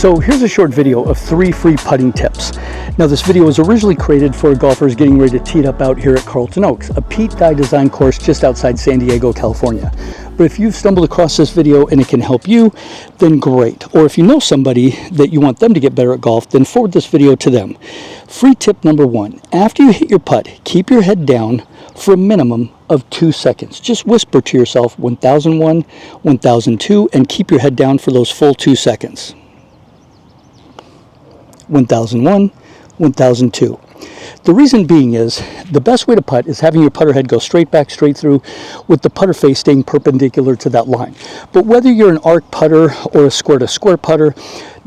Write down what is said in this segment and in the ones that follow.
So here's a short video of 3 free putting tips. Now this video was originally created for golfers getting ready to tee it up out here at Carlton Oaks, a Pete Dye design course just outside San Diego, California. But if you've stumbled across this video and it can help you, then great. Or if you know somebody that you want them to get better at golf, then forward this video to them. Free tip number 1, after you hit your putt, keep your head down for a minimum of 2 seconds. Just whisper to yourself 1001, 1002, and keep your head down for those full 2 seconds. 1001, 1002. The reason being is the best way to putt is having your putter head go straight back, straight through, with the putter face staying perpendicular to that line. But whether you're an arc putter or a square putter,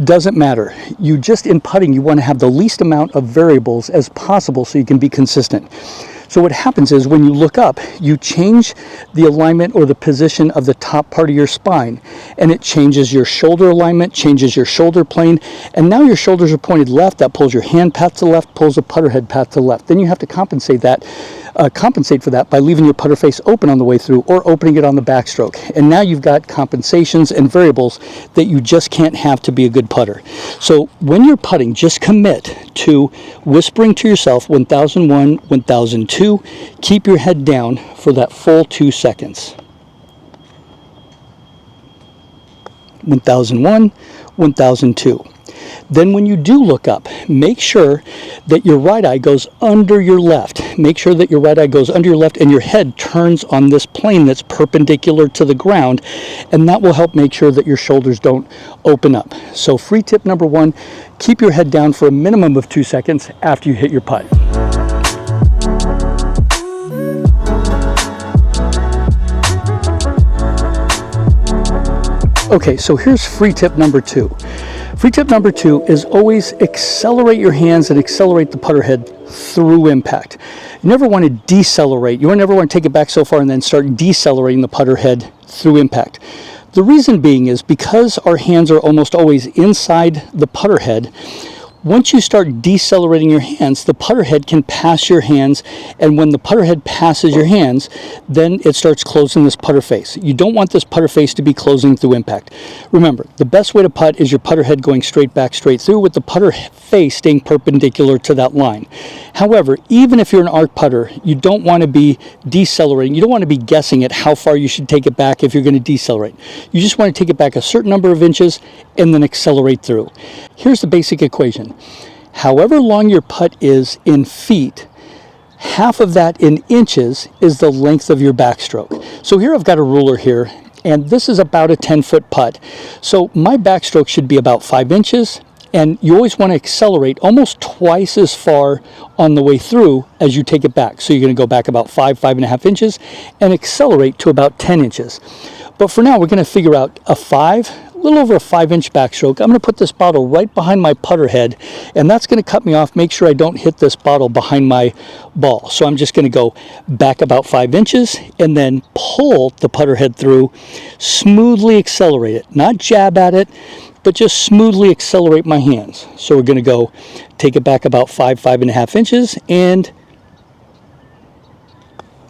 doesn't matter. You just, in putting, you want to have the least amount of variables as possible so you can be consistent. So what happens is when you look up, you change the alignment or the position of the top part of your spine, and it changes your shoulder alignment, changes your shoulder plane, and now your shoulders are pointed left. That pulls your hand path to the left, pulls the putter head path to the left. Then you have to compensate for that by leaving your putter face open on the way through or opening it on the backstroke. And now you've got compensations and variables that you just can't have to be a good putter. So when you're putting, just commit to whispering to yourself 1001, 1002. Keep your head down for that full 2 seconds. 1001, 1002. Then when you do look up, make sure that your right eye goes under your left. Make sure that your right eye goes under your left and your head turns on this plane that's perpendicular to the ground, and that will help make sure that your shoulders don't open up. So free tip number 1, keep your head down for a minimum of 2 seconds after you hit your putt. Okay, so here's free tip number 2. Free tip number 2 is always accelerate your hands and accelerate the putter head through impact. You never want to decelerate. You never want to take it back so far and then start decelerating the putter head through impact. The reason being is because our hands are almost always inside the putter head. Once you start decelerating your hands, the putter head can pass your hands, and when the putter head passes your hands, then it starts closing this putter face. You don't want this putter face to be closing through impact. Remember, the best way to putt is your putter head going straight back, straight through, with the putter face staying perpendicular to that line. However, even if you're an arc putter, you don't want to be decelerating. You don't want to be guessing at how far you should take it back if you're going to decelerate. You just want to take it back a certain number of inches and then accelerate through. Here's the basic equation. However long your putt is in feet, half of that in inches is the length of your backstroke. So here I've got a ruler here, and this is about a 10-foot putt. So my backstroke should be about 5 inches, and you always want to accelerate almost twice as far on the way through as you take it back. So you're going to go back about 5.5 inches, and accelerate to about 10 inches. But for now, we're going to figure out a little over a 5-inch backstroke. I'm going to put this bottle right behind my putter head, and that's going to cut me off, make sure I don't hit this bottle behind my ball. So I'm just going to go back about 5 inches and then pull the putter head through, smoothly accelerate it, not jab at it, but just smoothly accelerate my hands. So we're going to go take it back about 5.5 inches and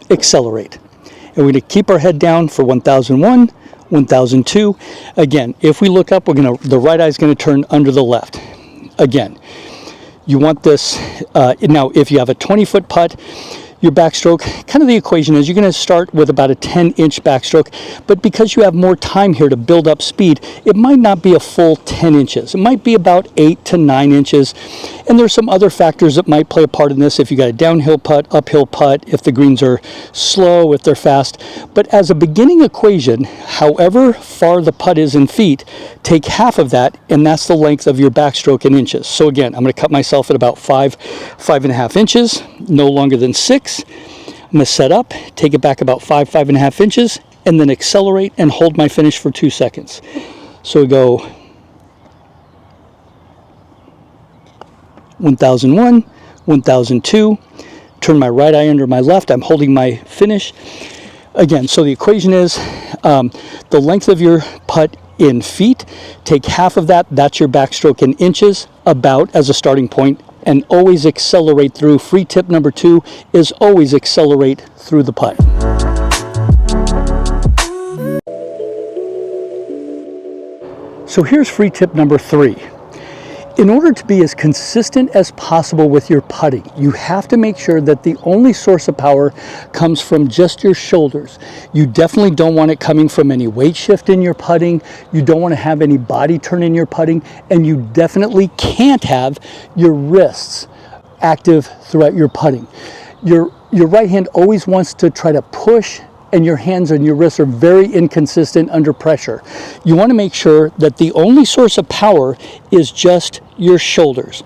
accelerate. And we're going to keep our head down for 1001, 1002. Again, if we look up, the right eye is going to turn under the left. Again, you want this, now if you have a 20-foot putt, your backstroke, kind of the equation is you're going to start with about a 10-inch backstroke, but because you have more time here to build up speed, it might not be a full 10 inches. It might be about 8 to 9 inches, and there's some other factors that might play a part in this. If you got a downhill putt, uphill putt, if the greens are slow, if they're fast. But as a beginning equation, however far the putt is in feet, take half of that, and that's the length of your backstroke in inches. So again, I'm going to cut myself at about 5.5 inches, no longer than 6. I'm going to set up, take it back about 5.5 inches, and then accelerate and hold my finish for 2 seconds. So we go 1001, 1002, turn my right eye under my left, I'm holding my finish. Again, so the equation is the length of your putt in feet, take half of that, that's your backstroke in inches, about as a starting point, and always accelerate through. Free tip number 2 is always accelerate through the putt. So here's free tip number 3. In order to be as consistent as possible with your putting, you have to make sure that the only source of power comes from just your shoulders. You definitely don't want it coming from any weight shift in your putting. You don't want to have any body turn in your putting, and you definitely can't have your wrists active throughout your putting. Your right hand always wants to try to push, and your hands and your wrists are very inconsistent under pressure. You want to make sure that the only source of power is just your shoulders.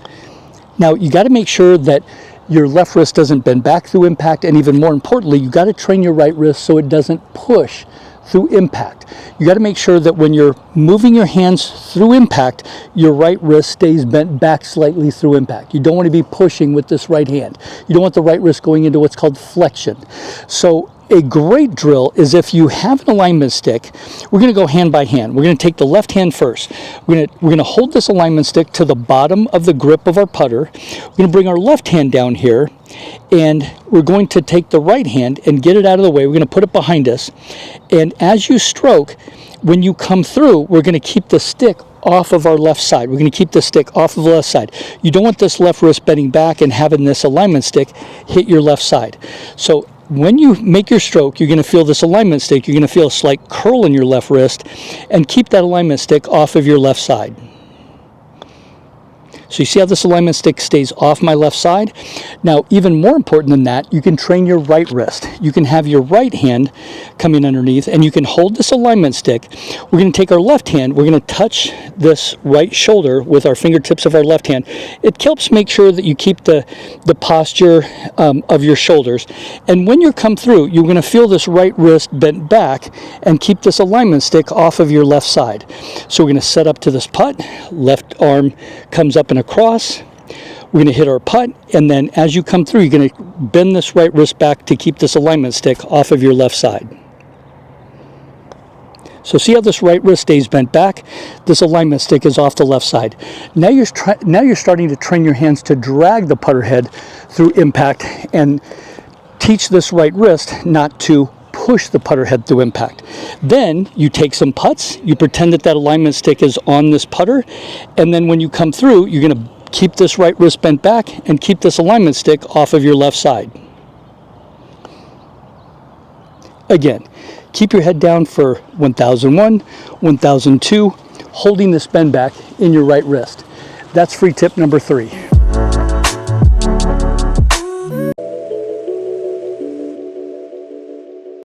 Now, you got to make sure that your left wrist doesn't bend back through impact, and even more importantly, you got to train your right wrist so it doesn't push through impact. You got to make sure that when you're moving your hands through impact, your right wrist stays bent back slightly through impact. You don't want to be pushing with this right hand. You don't want the right wrist going into what's called flexion. So a great drill is if you have an alignment stick, we're going to go hand by hand. We're going to take the left hand first. We're going to hold this alignment stick to the bottom of the grip of our putter. We're going to bring our left hand down here, and we're going to take the right hand and get it out of the way. We're going to put it behind us. And as you stroke, when you come through, we're going to keep the stick off of our left side. We're going to keep the stick off of the left side. You don't want this left wrist bending back and having this alignment stick hit your left side. So when you make your stroke, you're going to feel this alignment stick. You're going to feel a slight curl in your left wrist, and keep that alignment stick off of your left side. So you see how this alignment stick stays off my left side? Now, even more important than that, you can train your right wrist. You can have your right hand come in underneath, and you can hold this alignment stick. We're going to take our left hand, we're going to touch this right shoulder with our fingertips of our left hand. It helps make sure that you keep the posture of your shoulders. And when you come through, you're going to feel this right wrist bent back and keep this alignment stick off of your left side. So we're going to set up to this putt. Left arm comes up and across. We're going to hit our putt, and then as you come through, you're going to bend this right wrist back to keep this alignment stick off of your left side. So see how this right wrist stays bent back? This alignment stick is off the left side. Now you're starting to train your hands to drag the putter head through impact and teach this right wrist not to push the putter head through impact. Then you take some putts, you pretend that alignment stick is on this putter, and then when you come through, you're going to keep this right wrist bent back and keep this alignment stick off of your left side. Again, keep your head down for 1001, 1002, holding this bend back in your right wrist. That's free tip number 3.